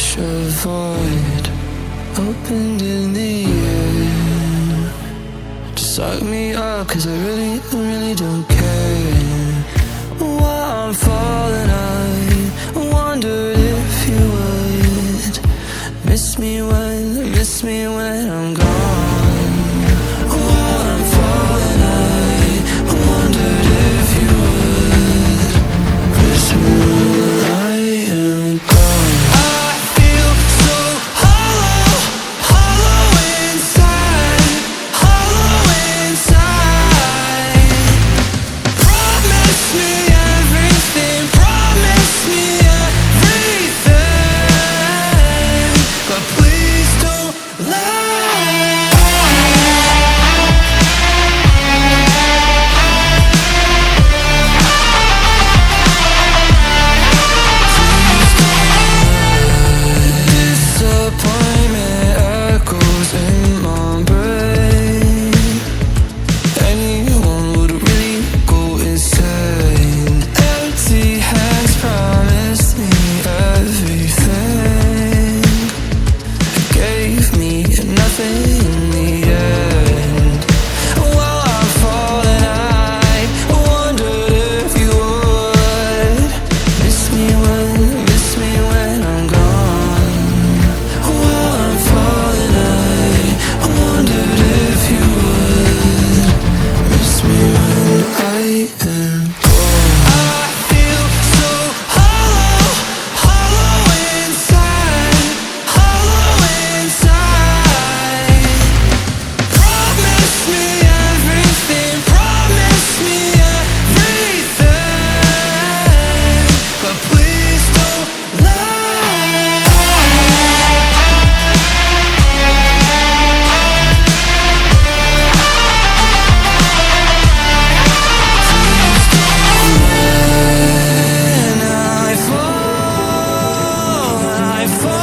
wish a void opened in the air to suck me up, 'cause I really don't care. While I'm falling, I wondered if you would miss me when I'm gone. While I'm falling, I wondered if you would miss me when I am gone. I feel so hollow, hollow inside, hollow inside. Promise me everything, promise me everything, but please don't lie. Disappointment echoes in my brain. Anyone would really go insane. Empty hands promised me everything, gave me nothing in the end. While I'm falling, I wondered if you would miss me when I'm gone. While I'm falling, I wondered if you would miss me when I am gone. I feel so hollow, hollow inside, hollow inside. Promise me everything, promise me everything, but please don't lie. When I fall,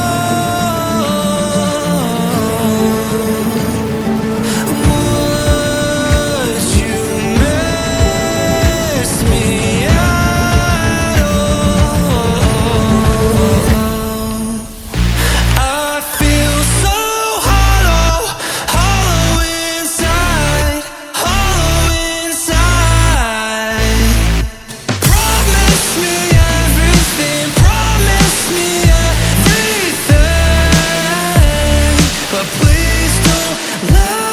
would you miss me at all? I feel so hollow, hollow inside, hollow inside. Promise me everything, promise me everything, but please don't lie.